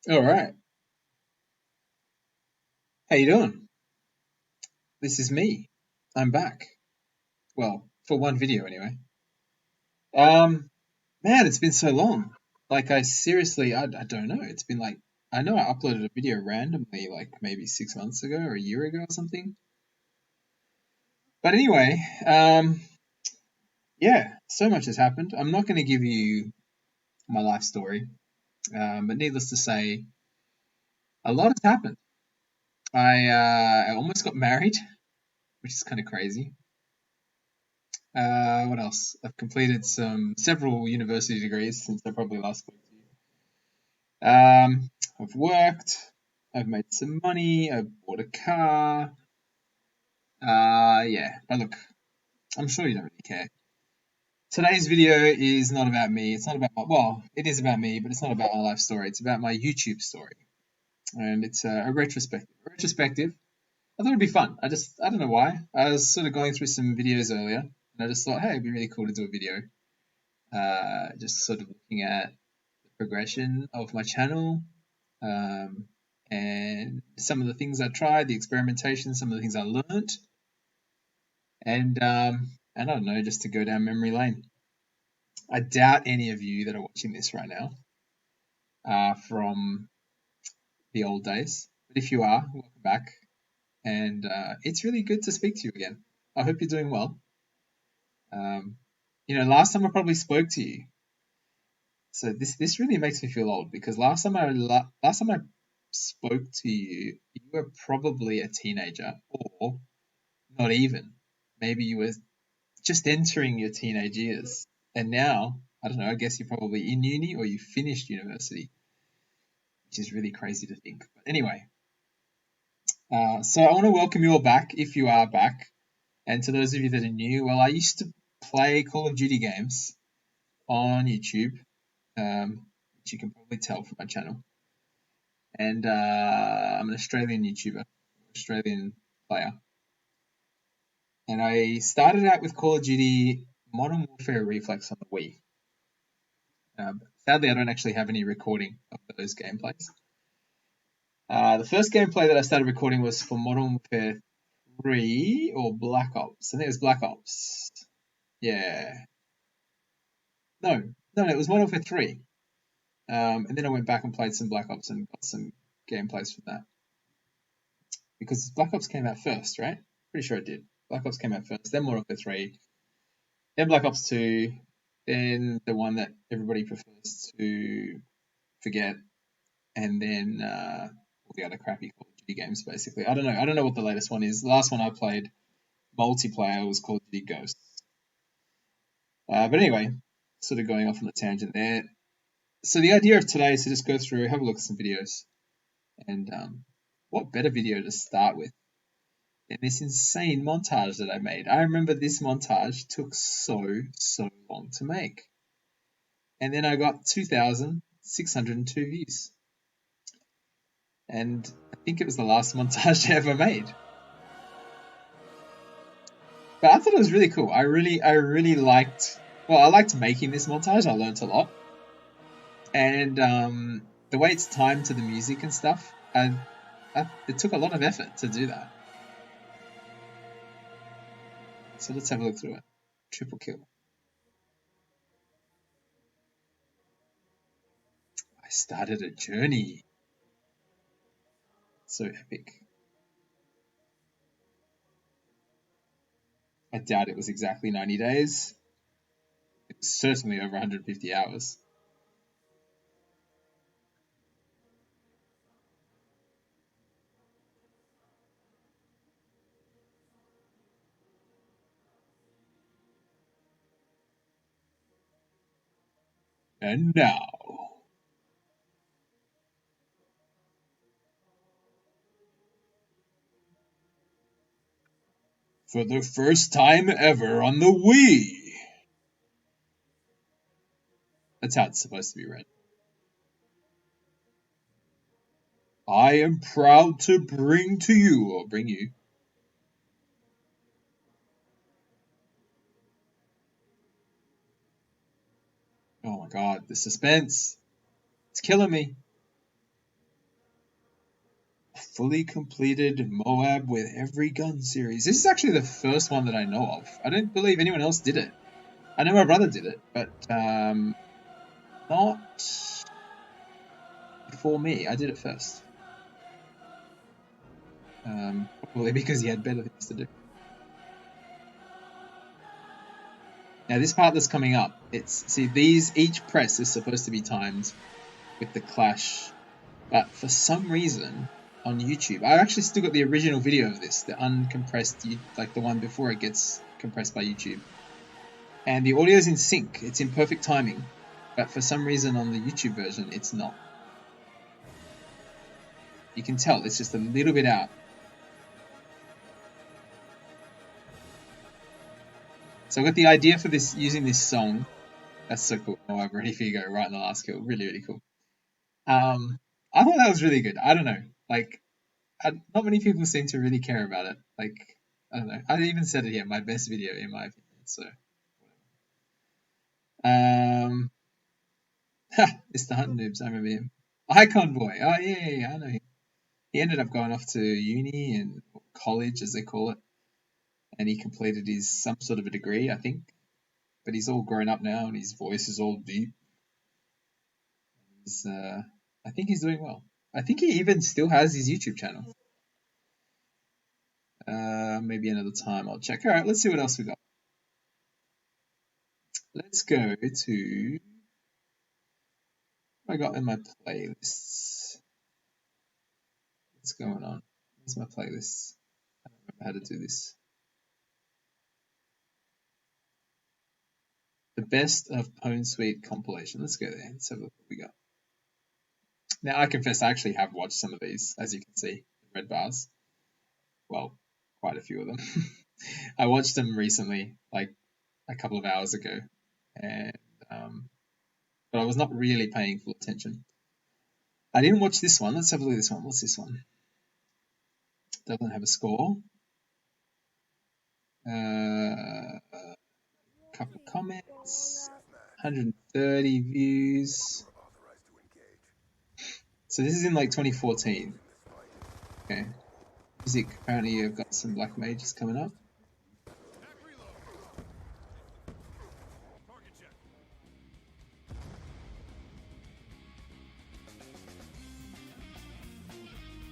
All right. How you doing? This is me. I'm back. Well, for one video anyway. Um, Man, it's been so long. Like, I seriously, I don't know. It's been like, I know I uploaded a video randomly, like maybe 6 months ago or a year ago or something. But anyway, yeah, so much has happened. I'm not going to give you my life story, but needless to say, a lot has happened. I almost got married, which is kind of crazy. What else? I've completed several university degrees since I probably last spoke to you. I've worked. I've made some money. I've bought a car. Yeah. But look, I'm sure you don't really care. Today's video is not about me. It's not about well, it is about me, but it's not about my life story. It's about my YouTube story, and it's a retrospective. A retrospective. I thought it'd be fun. I don't know why. I was sort of going through some videos earlier, and I just thought, hey, it'd be really cool to do a video. Just sort of looking at progression of my channel, um, and some of the things I tried, the experimentation, some of the things I learned, and I don't know, just to go down memory lane. I doubt any of you that are watching this right now are from the old days, but if you are, welcome back, and it's really good to speak to you again. I hope you're doing well. Um, last time I probably spoke to you, so this really makes me feel old because last time I spoke to you, you were probably a teenager or not even. Maybe you were just entering your teenage years. And now, I don't know, I guess you're probably in uni or you finished university, which is really crazy to think. But anyway, so I want to welcome you all back if you are back. And to those of you that are new, well, I used to play Call of Duty games on YouTube, which you can probably tell from my channel. And I'm an Australian YouTuber, Australian player. And I started out with Call of Duty Modern Warfare Reflex on the Wii. Sadly, I don't actually have any recording of those gameplays. The first gameplay that I started recording was for Modern Warfare 3 or Black Ops. I think it was Black Ops. Yeah. No, it was Modern Warfare 3. And then I went back and played some Black Ops and got some gameplays from that. Because Black Ops came out first, right? Pretty sure it did. Black Ops came out first, then Modern Warfare 3, then Black Ops 2, then the one that everybody prefers to forget, and then all the other crappy Call of Duty games, basically. I don't know. I don't know what the latest one is. The last one I played multiplayer was Call of Duty Ghosts. But anyway, sort of going off on a tangent there. So the idea of today is to just go through, have a look at some videos, and what better video to start with than this insane montage that I made? I remember this montage took so long to make, and then I got 2,602 views, and I think it was the last montage I ever made. But I thought it was really cool. I really liked. Well, I liked making this montage. I learned a lot, and the way it's timed to the music and stuff, it took a lot of effort to do that. So let's have a look through it. Triple kill. I started a journey. So epic. I doubt it was exactly 90 days. It was certainly over 150 hours. And now, for the first time ever on the Wii. That's how it's supposed to be read. I am proud to bring to you, or bring you. Oh my god, the suspense. It's killing me. fully completed Moab with every gun series. This is actually the first one that I know of. I don't believe anyone else did it. I know my brother did it, but not before me. I did it first. Probably because he had better things to do. Now this part that's coming up, each press is supposed to be timed with the clash, but for some reason on YouTube, I actually still got the original video of this, the uncompressed, like the one before it gets compressed by YouTube, and the audio is in sync, it's in perfect timing, but for some reason on the YouTube version it's not. You can tell it's just a little bit out. So I got the idea for this, using this song. That's so cool. Oh, I'm ready for you to go right in the last kill. Really, really cool. I thought that was really good. I don't know. Like, not many people seem to really care about it. Like, I don't know. I even said it here, my best video in my opinion. So, Mr. Hunt Noobs, I remember him. Icon Boy. Oh, yeah, I know him. He ended up going off to uni and college, as they call it. And he completed some sort of a degree, I think. But he's all grown up now, and his voice is all deep. I think he's doing well. I think he even still has his YouTube channel. Maybe another time I'll check. All right, let's see what else we got. Let's go to what I got in my playlists. What's going on? Where's my playlists? I don't remember how to do this. The best of Pwnsweet compilation. Let's go there. Let's have a look what we got. Now, I confess I actually have watched some of these, as you can see, the red bars. Well, quite a few of them. I watched them recently, like a couple of hours ago, and but I was not really paying full attention. I didn't watch this one. Let's have a look at this one. What's this one? Doesn't have a score. Couple comments, 130 views. So this is in like 2014. Okay. Music, apparently I've got some black mages coming up.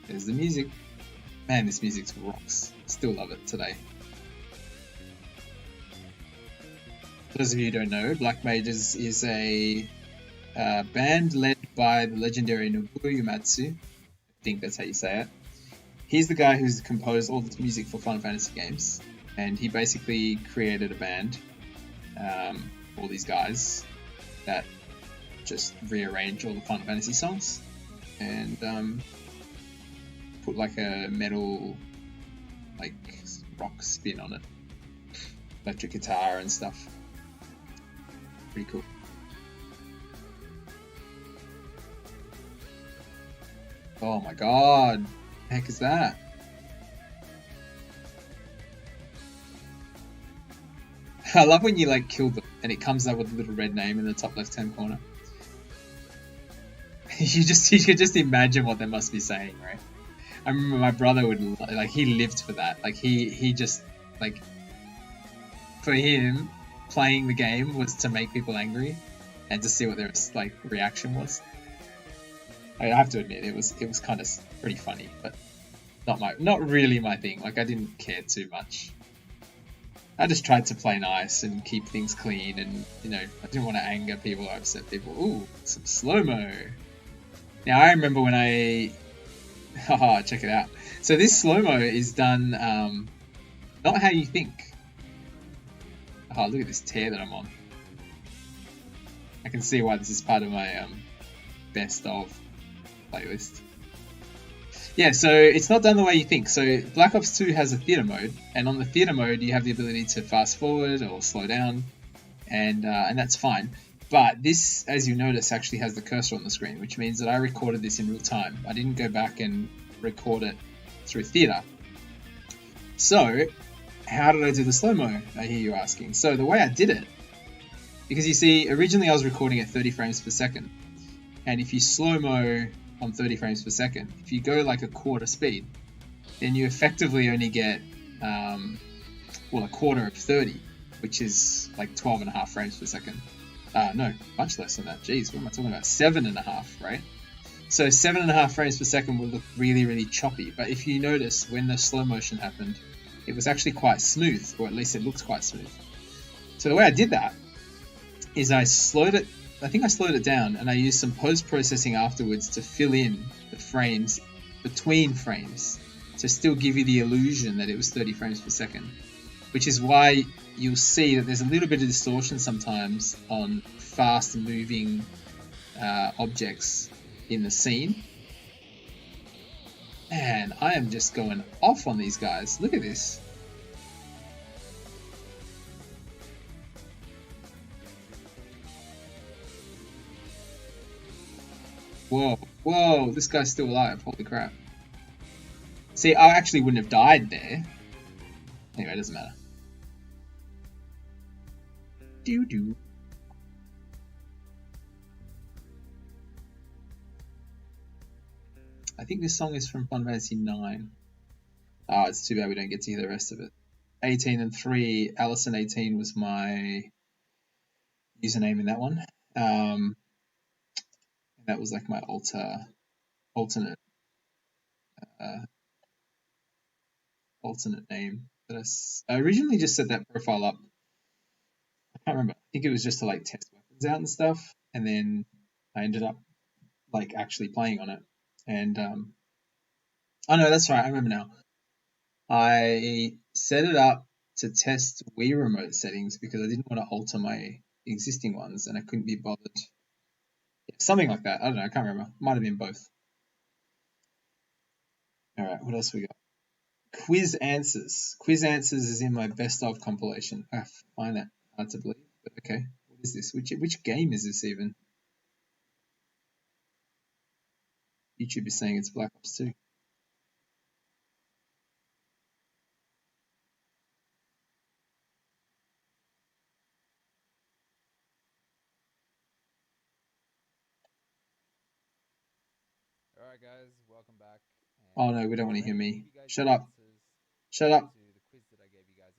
There's the music. Man, this music rocks. Still love it today. For those of you who don't know, Black Mages is a band led by the legendary Nobuo Uematsu. I think that's how you say it. He's the guy who's composed all the music for Final Fantasy games, and he basically created a band, all these guys, that just rearrange all the Final Fantasy songs, and put like a metal, like rock spin on it, electric guitar and stuff. Pretty cool. Oh my god, what the heck is that? I love when you like kill them and it comes up with a little red name in the top left hand corner. you could just imagine what they must be saying, right? I remember my brother would like, he lived for that. Like he just like, for him, playing the game was to make people angry and to see what their like reaction was. I have to admit it was kind of pretty funny, but not really my thing. Like I didn't care too much. I just tried to play nice and keep things clean, and I didn't want to anger people or upset people. Ooh, some slow-mo. Now I remember when haha, check it out. So this slow-mo is done not how you think. Oh, look at this tear that I'm on. I can see why this is part of my best of playlist. Yeah, so it's not done the way you think. So Black Ops 2 has a theater mode, and on the theater mode you have the ability to fast forward or slow down, and that's fine. But this, as you notice, actually has the cursor on the screen, which means that I recorded this in real time. I didn't go back and record it through theater. So how did I do the slow-mo, I hear you asking? So the way I did it, because you see, originally I was recording at 30 frames per second, and if you slow-mo on 30 frames per second. If you go like a quarter speed, then you effectively only get a quarter of 30, which is like 12.5 frames per second. No, much less than that. Jeez, what am I talking about? 7.5, right? So 7.5 frames per second will look really, really choppy. But if you notice, when the slow motion happened, it was actually quite smooth, or at least it looked quite smooth. So the way I did that is I think I slowed it down, and I used some post-processing afterwards to fill in the frames between frames to still give you the illusion that it was 30 frames per second. Which is why you'll see that there's a little bit of distortion sometimes on fast-moving objects in the scene. Man, I am just going off on these guys. Look at this. Whoa, this guy's still alive. Holy crap. See, I actually wouldn't have died there. Anyway, it doesn't matter. Doo-doo. I think this song is from Final Fantasy 9. Oh, it's too bad we don't get to hear the rest of it. 18 and 3, Allison 18 was my username in that one. And that was like my alternate name. But I originally just set that profile up. I can't remember. I think it was just to like test weapons out and stuff, and then I ended up like actually playing on it. And oh no, that's right. I remember now. I set it up to test Wii remote settings because I didn't want to alter my existing ones, and I couldn't be bothered. Yeah, something like that. I don't know. I can't remember. Might have been both. All right. What else we got? Quiz answers. Quiz answers is in my best of compilation. I find that hard to believe, but okay. What is this? Which game is this even? YouTube is saying it's Black Ops 2. Alright guys, welcome back. Oh no, we don't want to hear me. Shut up. Shut up.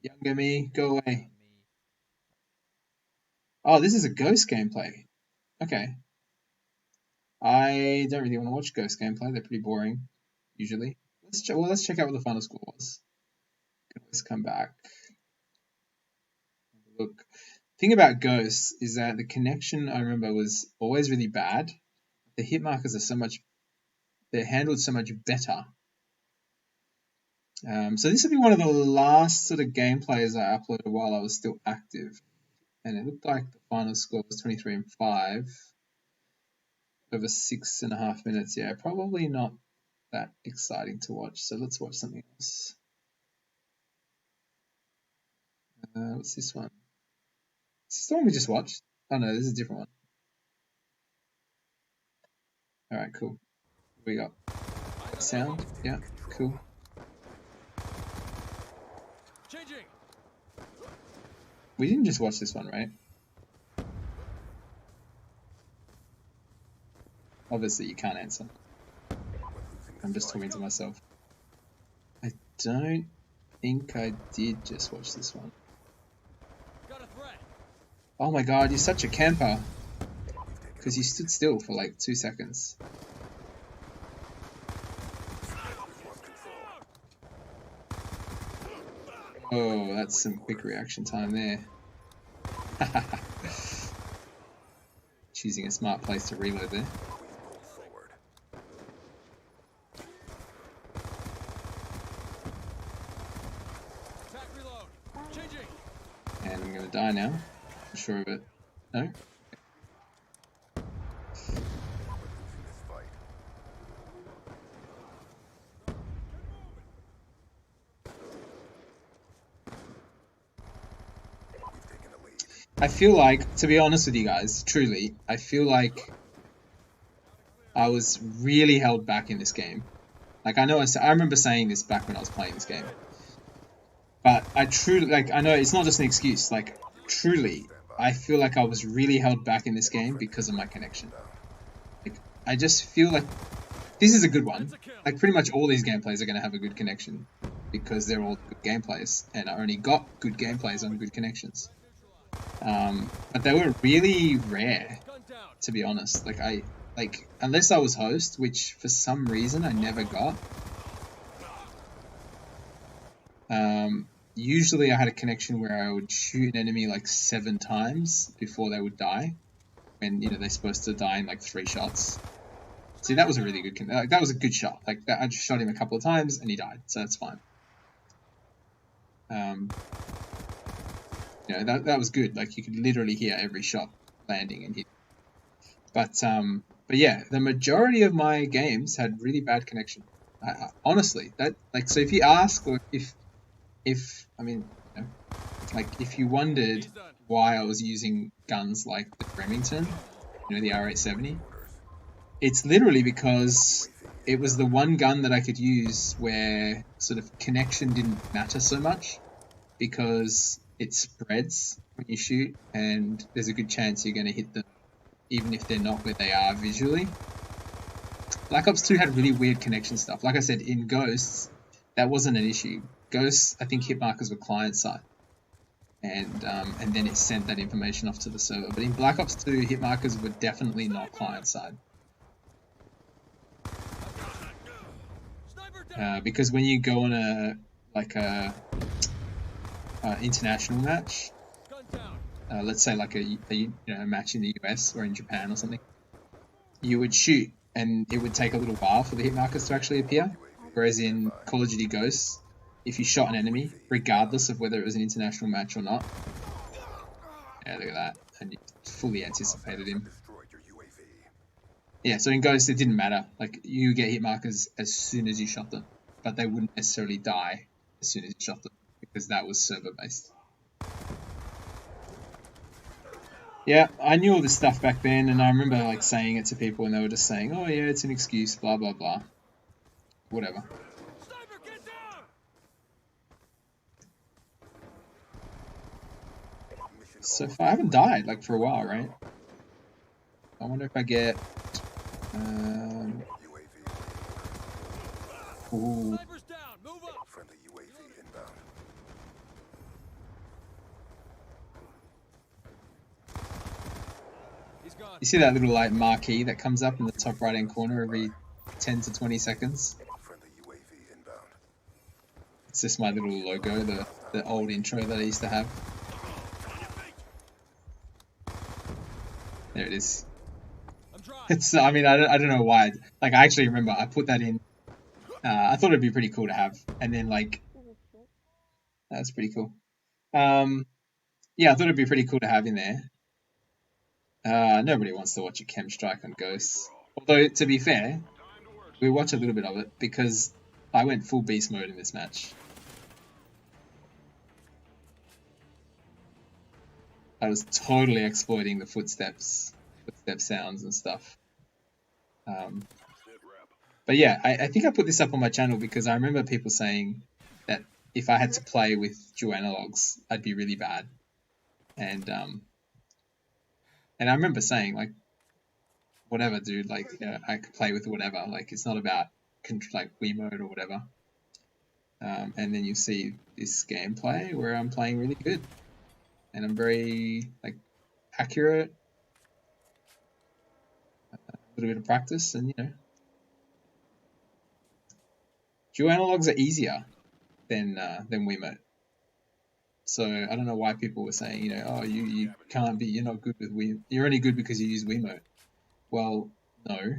Younger me, go away. Oh, this is a Ghost gameplay. Okay. I don't really want to watch Ghost gameplay. They're pretty boring, usually. Let's check out what the final score was. Can always come back. Look. The thing about Ghosts is that the connection, I remember, was always really bad. The hit markers are they're handled so much better. So this will be one of the last sort of gameplays I uploaded while I was still active. And it looked like the final score was 23 and 5 over 6.5 minutes. Yeah, probably not that exciting to watch. So let's watch something else. What's this one? Is this the one we just watched? Oh no, this is a different one. Alright, cool. What we got? Sound? Yeah, cool. We didn't just watch this one, right? Obviously, you can't answer. I'm just talking to myself. I don't think I did just watch this one. Oh my god, you're such a camper. Because you stood still for like 2 seconds. Oh, that's some quick reaction time there. Choosing a smart place to reload there. And I'm going to die now. I'm sure of it. No? I feel like, to be honest with you guys, truly, I feel like I was really held back in this game. Like, I remember saying this back when I was playing this game. But I truly, like, I know it's not just an excuse. Like, truly, I feel like I was really held back in this game because of my connection. Like, I just feel like this is a good one. Like pretty much all these gameplays are going to have a good connection because they're all good gameplays, and I only got good gameplays on good connections. But they were really rare, to be honest. Like unless I was host, which for some reason I never got. Usually I had a connection where I would shoot an enemy like 7 times before they would die, when they're supposed to die in like 3 shots. See, that was a really good that was a good shot. Like I just shot him a couple of times and he died, so that's fine. That was good. Like you could literally hear every shot landing and hit. But yeah, the majority of my games had really bad connection. Honestly, so if you ask, or if I mean, like if you wondered why I was using guns like the Remington, the R870, it's literally because it was the one gun that I could use where sort of connection didn't matter so much, because it spreads when you shoot and there's a good chance you're going to hit them even if they're not where they are visually. Black Ops 2 had really weird connection stuff. Like I said, in Ghosts, that wasn't an issue. Ghosts, I think hit markers were client side, and then it sent that information off to the server. But in Black Ops 2, hit markers were definitely not client side. Because when you go on a international match, let's say like a match in the US or in Japan or something, you would shoot and it would take a little while for the hit markers to actually appear. Whereas in Call of Duty Ghosts, if you shot an enemy, regardless of whether it was an international match or not, yeah, look at that, and you fully anticipated him. Yeah, so in Ghosts it didn't matter. Like you get hit markers as soon as you shot them, but they wouldn't necessarily die as soon as you shot them because that was server based. Yeah, I knew all this stuff back then, and I remember like saying it to people, and they were just saying, "Oh yeah, it's an excuse, blah blah blah, whatever." So far, I haven't died like for a while, right? I wonder if I get. Ooh. You see that little like marquee that comes up in the top right hand corner every 10 to 20 seconds? It's just my little logo, the old intro that I used to have. There it is. It's, I mean, I don't know why. Like, I actually remember I put that in. I thought it'd be pretty cool to have. And then, like, that's pretty cool. Yeah, I thought it'd be pretty cool to have in there. Nobody wants to watch a chem strike on Ghosts. Although, to be fair, we watch a little bit of it because I went full beast mode in this match. I was totally exploiting the footstep sounds and stuff. But yeah, I think I put this up on my channel because I remember people saying that if I had to play with dual analogs, I'd be really bad. And I remember saying like, whatever, dude, like I could play with whatever. Like it's not about like Wii mode or whatever. And then you see this gameplay where I'm playing really good, and I'm very like accurate. A little bit of practice, and dual analogs are easier than Wiimote. So I don't know why people were saying, oh, you can't be, you're not good with Wii, you're only good because you use Wiimote. Well, no,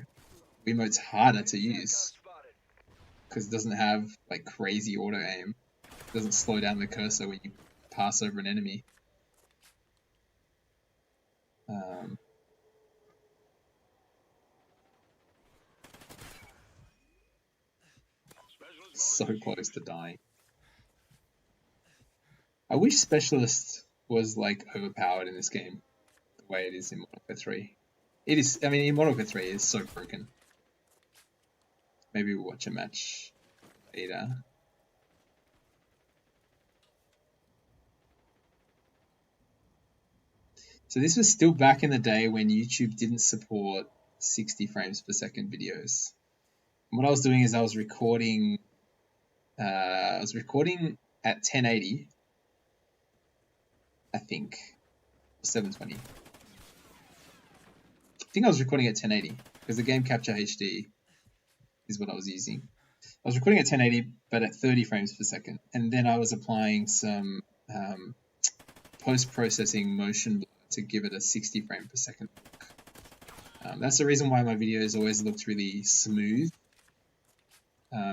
Wiimote's harder to use because it doesn't have like crazy auto aim. It doesn't slow down the cursor when you pass over an enemy. So close to dying. I wish Specialist was like overpowered in this game the way it is in Modern Warfare 3. It is, I mean, in Modern Warfare 3 it's so broken. Maybe we'll watch a match later. So this was still back in the day when YouTube didn't support 60 frames per second videos. what I was doing is I was recording. I was recording at 1080, I think, 720. I think I was recording at 1080 because the Game Capture HD is what I was using. I was recording at 1080, but at 30 frames per second, and then I was applying some post-processing motion blur to give it a 60 frame per second look. That's the reason why my videos always looked really smooth.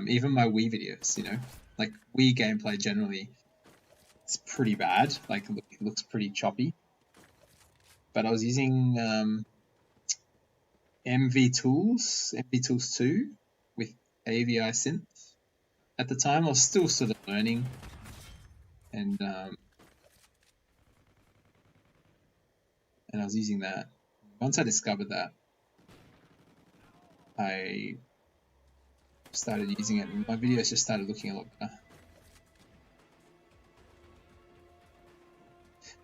Even my Wii videos, you know, like Wii gameplay generally, it's pretty bad. Like it looks pretty choppy. But I was using MV Tools 2 with AVI synth. At the time, I was still sort of learning, and I was using that. Once I discovered that, I started using it, and my videos just started looking a lot better.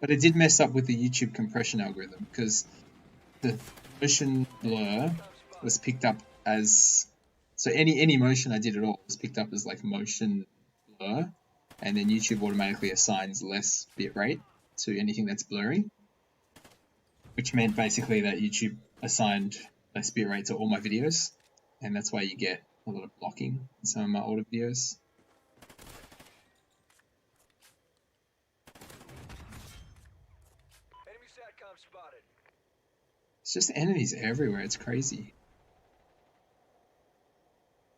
But it did mess up with the YouTube compression algorithm because the motion blur was picked up as, so any motion I did at all was picked up as like motion blur, and then YouTube automatically assigns less bitrate to anything that's blurry, which meant basically that YouTube assigned less bitrate to all my videos, and that's why you get a lot of blocking in some of my older videos. Enemy SATCOM spotted. It's just enemies everywhere, it's crazy.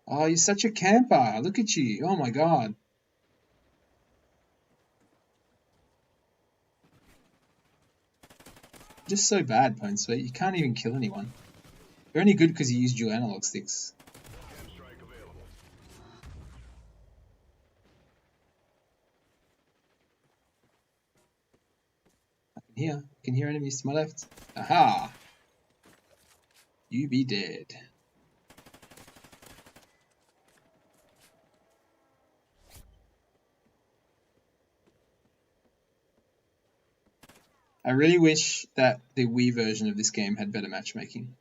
Oh, you're such a camper, look at you, oh my god. Just so bad, Pwnsweet, you can't even kill anyone. You're only good because you use dual analog sticks. I can hear enemies to my left. Aha! You be dead. I really wish that the Wii version of this game had better matchmaking.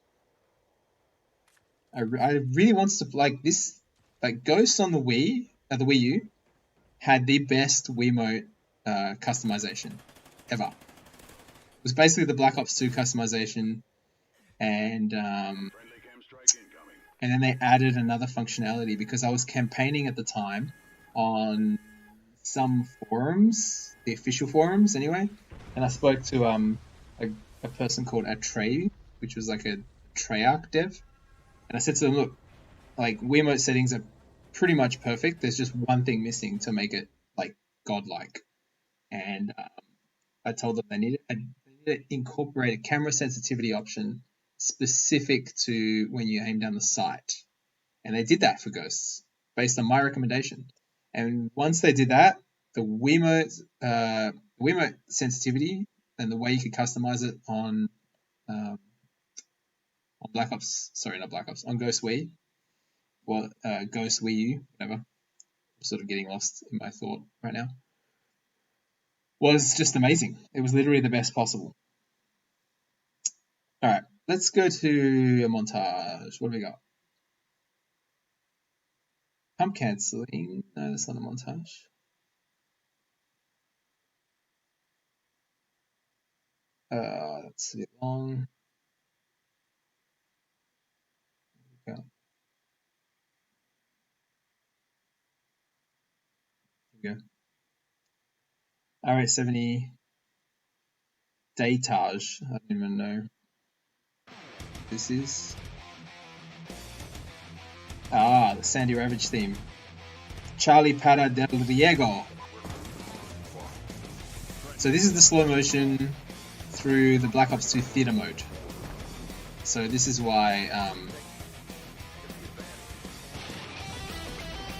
I really want to, like, this, like, Ghosts on the Wii U had the best Wiimote customization ever. It was basically the Black Ops 2 customization, and then they added another functionality because I was campaigning at the time on some forums, the official forums anyway, and I spoke to a person called Atreyu, which was like a Treyarch dev, and I said to them, look, like Wiimote settings are pretty much perfect. There's just one thing missing to make it like godlike, and I told them they needed to incorporate a camera sensitivity option specific to when you aim down the sight, and they did that for Ghosts based on my recommendation. And once they did that, the Wiimote sensitivity and the way you could customize it on Black Ops, sorry, not Black Ops, on Ghost Wii, well, Ghost Wii U, whatever. I'm sort of getting lost in my thought right now. Was just amazing. It was literally the best possible. All right, let's go to a montage. What do we got? I'm cancelling. No, that's not a montage. That's a bit long. There we go. R870 Datage. I don't even know what this is. Ah, the Sandy Ravage theme. Charlie Para del Riego. So this is the slow motion through the Black Ops 2 theater mode. So this is why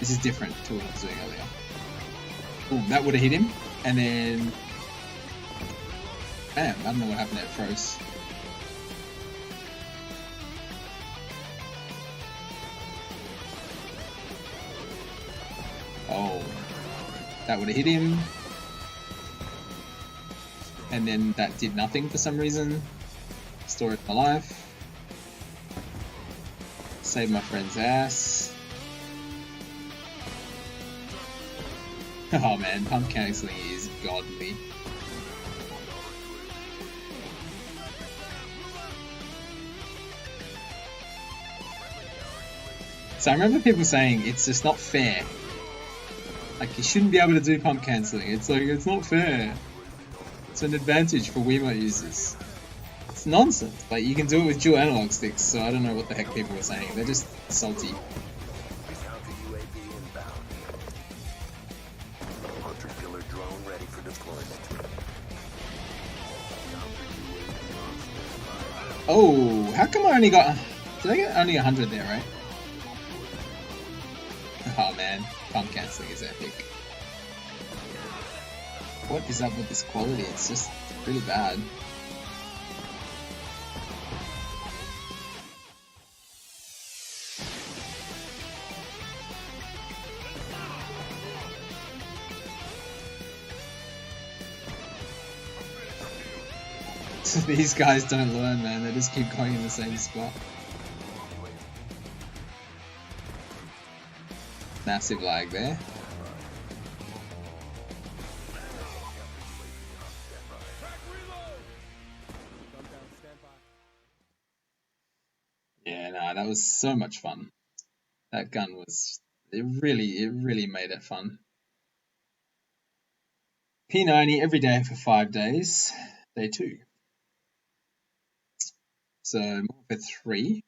this is different to what I was doing earlier. Boom, that would have hit him, and then damn, I don't know what happened there, it froze. Oh, that would have hit him, and then that did nothing for some reason. Story of my life. Saved my friend's ass. Oh man, pump cancelling is godly. So I remember people saying it's just not fair. Like, you shouldn't be able to do pump cancelling. It's like, it's not fair. It's an advantage for Wiimote users. It's nonsense. Like, you can do it with dual analog sticks, so I don't know what the heck people were saying. They're just salty. Oh, how come I only got... Did I get only 100 there, right? Oh man, pump cancelling is epic. What is up with this quality? It's just really bad. These guys don't learn, man. They just keep going in the same spot. Massive lag there. Yeah, nah, that was so much fun. That gun was... It really made it fun. P90 every day for 5 days. Day 2. So, more for 3.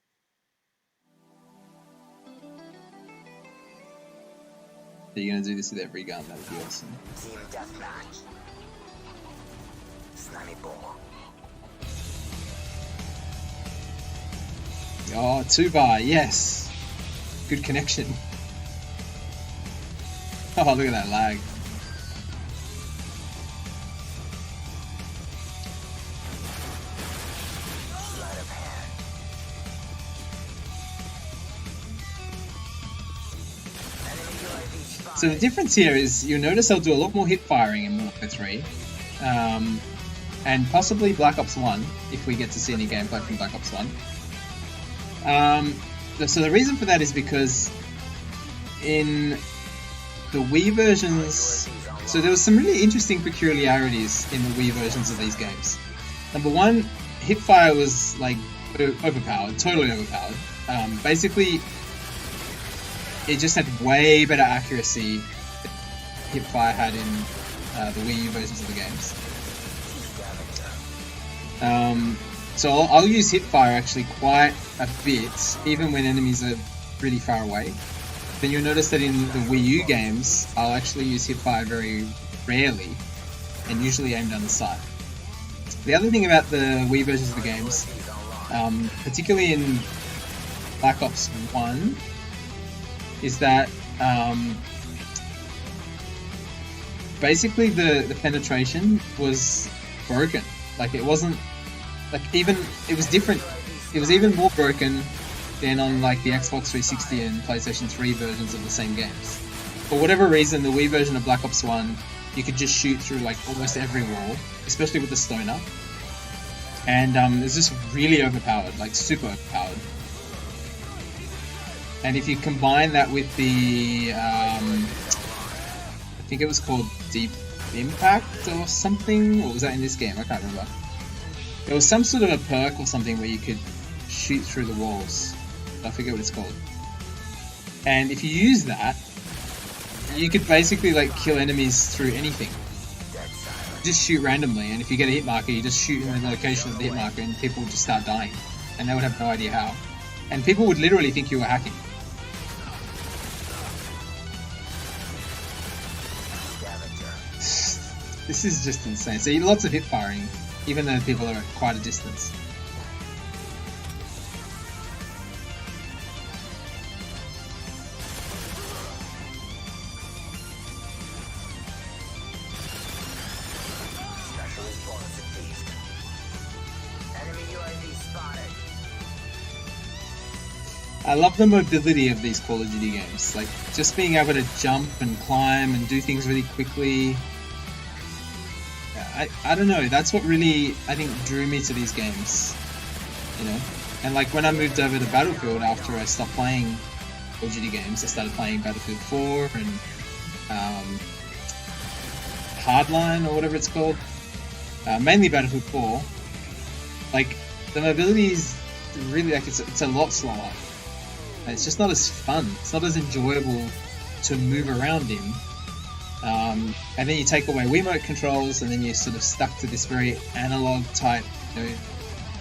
Are you gonna do this with every gun? That would be awesome. Team deathmatch. Slimy ball. Oh, 2-bar, yes! Good connection. Oh, look at that lag. Sleight of hand. Enemy UAV spotted. So the difference here is you'll notice I'll do a lot more hip firing in Modern Warfare 3. And possibly Black Ops 1, if we get to see any gameplay from Black Ops 1. So the reason for that is because in the Wii versions... So there was some really interesting peculiarities in the Wii versions of these games. Number one, hipfire was like overpowered, totally overpowered. Basically, it just had way better accuracy than hipfire had in the Wii U versions of the games. So I'll use hipfire actually quite a bit, even when enemies are really far away. Then you'll notice that in the Wii U games, I'll actually use hipfire very rarely, and usually aim down the side. The other thing about the Wii versions of the games, particularly in Black Ops 1, is that basically the penetration was broken. Like, it wasn't... Like, even... It was different. It was even more broken than on, like, the Xbox 360 and PlayStation 3 versions of the same games. For whatever reason, the Wii version of Black Ops 1, you could just shoot through, like, almost every wall, especially with the stoner. And it's just really overpowered, like, super overpowered. And if you combine that with the... I think it was called Deep Impact or something? Or was that in this game? I can't remember. There was some sort of a perk or something where you could shoot through the walls. I forget what it's called. And if you use that, you could basically like kill enemies through anything. Just shoot randomly, and if you get a hit marker, you just shoot in the location of the hit marker and people would just start dying. And they would have no idea how. And people would literally think you were hacking. This is just insane. So lots of hip firing, even though people are at quite a distance. Specialist bonus achieved. Enemy UAV spotted. I love the mobility of these Call of Duty games. Like, just being able to jump and climb and do things really quickly. I don't know, that's what really, I think, drew me to these games, you know? And like, when I moved over to Battlefield after I stopped playing Call of Duty games, I started playing Battlefield 4 and Hardline or whatever it's called, mainly Battlefield 4, like the mobility is really like it's a lot slower. And it's just not as fun. It's not as enjoyable to move around in. And then you take away Wiimote controls, and then you're sort of stuck to this very analog type,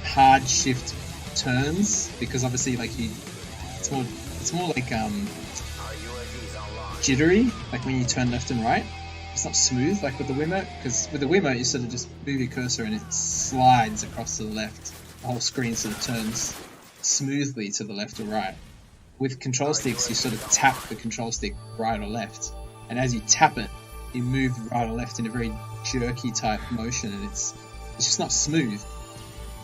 hard shift turns, because obviously like it's more like jittery, like when you turn left and right. It's not smooth like with the Wiimote, because with the Wiimote you sort of just move your cursor and it slides across to the left. The whole screen sort of turns smoothly to the left or right. With control sticks, you sort of tap the control stick right or left, and as you tap it, you move right or left in a very jerky type motion, and it's just not smooth.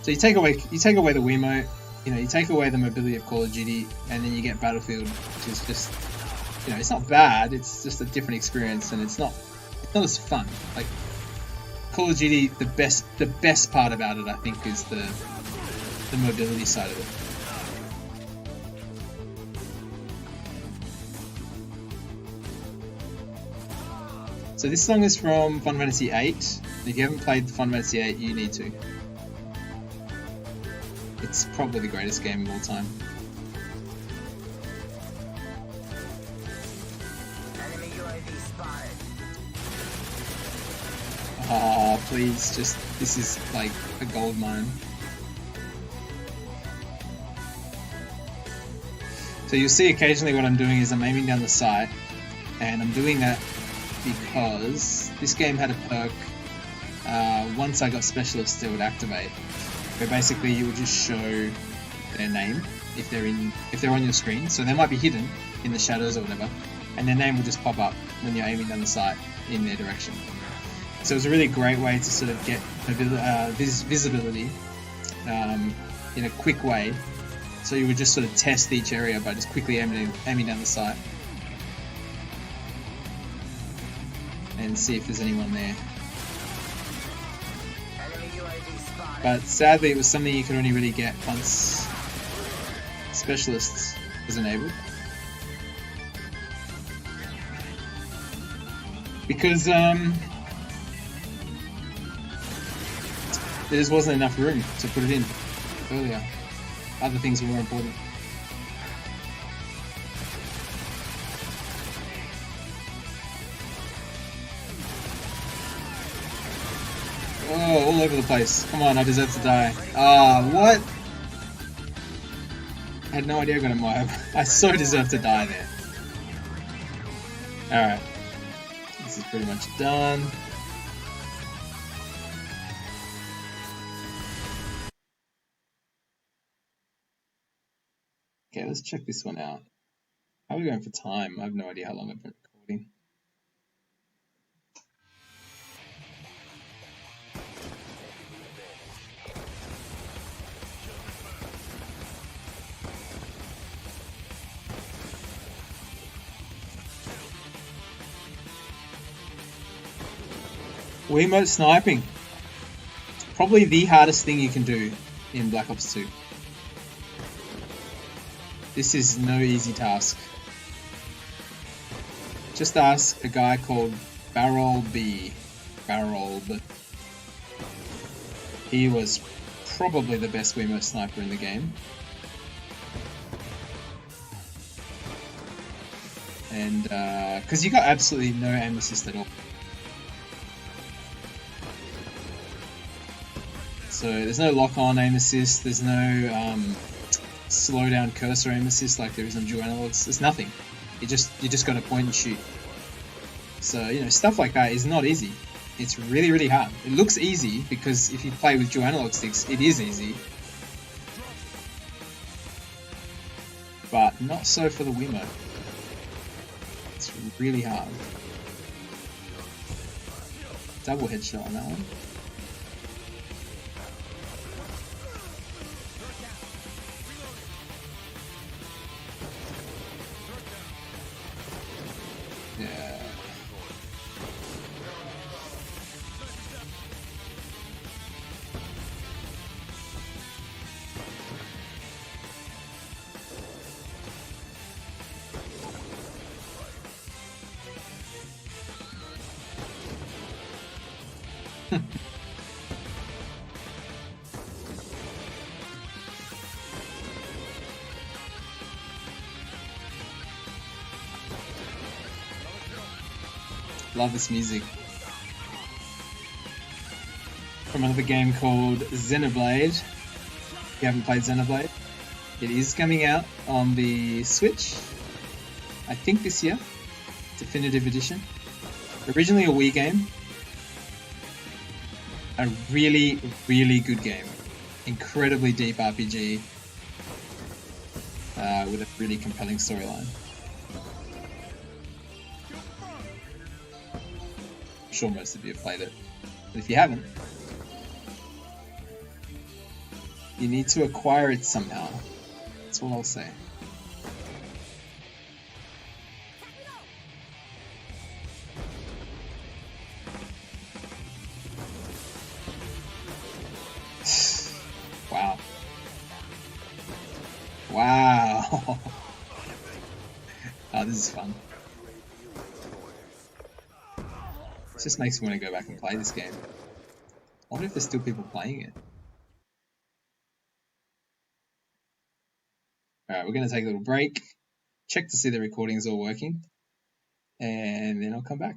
So you take away the Wiimote, you take away the mobility of Call of Duty, and then you get Battlefield, which is just, it's not bad. It's just a different experience, and it's not as fun. Like Call of Duty, the best part about it, I think, is the mobility side of it. So this song is from Final Fantasy VIII. If you haven't played Final Fantasy VIII, you need to. It's probably the greatest game of all time. Enemy UAV spotted. Ah, please, this is like a gold mine. So you'll see occasionally what I'm doing is I'm aiming down the sight, and I'm doing that because this game had a perk, once I got specialists, it would activate, where basically you would just show their name if they're on your screen. So they might be hidden in the shadows or whatever, and their name will just pop up when you're aiming down the sight in their direction. So it was a really great way to sort of get visibility in a quick way. So you would just sort of test each area by just quickly aiming down the sight and see if there's anyone there. But sadly, it was something you could only really get once Specialists was enabled. Because there just wasn't enough room to put it in earlier. Other things were more important. Oh, all over the place. Come on, I deserve to die. Ah, what? I had no idea I got a mob. I so deserve to die there. Alright. This is pretty much done. Okay, let's check this one out. How are we going for time? I have no idea how long I've been recording. Wiimote sniping. Probably the hardest thing you can do in Black Ops 2. This is no easy task. Just ask a guy called Barrel. He was probably the best Wiimote sniper in the game. And because you got absolutely no aim assist at all. So there's no lock-on aim assist, there's no slow down cursor aim assist like there is on dual analogs. There's nothing. You just got to point and shoot. So stuff like that is not easy. It's really, really hard. It looks easy because if you play with dual analog sticks, it is easy. But not so for the Wiimote. It's really hard. Double headshot on that one. Yeah. Love this music. From another game called Xenoblade. If you haven't played Xenoblade, it is coming out on the Switch, I think this year. Definitive Edition. Originally a Wii game. A really, really good game. Incredibly deep RPG. With a really compelling storyline. I'm sure most of you have played it. But if you haven't, you need to acquire it somehow. That's all I'll say. Wow. Wow. Oh, this is fun. It just makes me want to go back and play this game. I wonder if there's still people playing it. Alright, we're going to take a little break, check to see the recording's all working, and then I'll come back.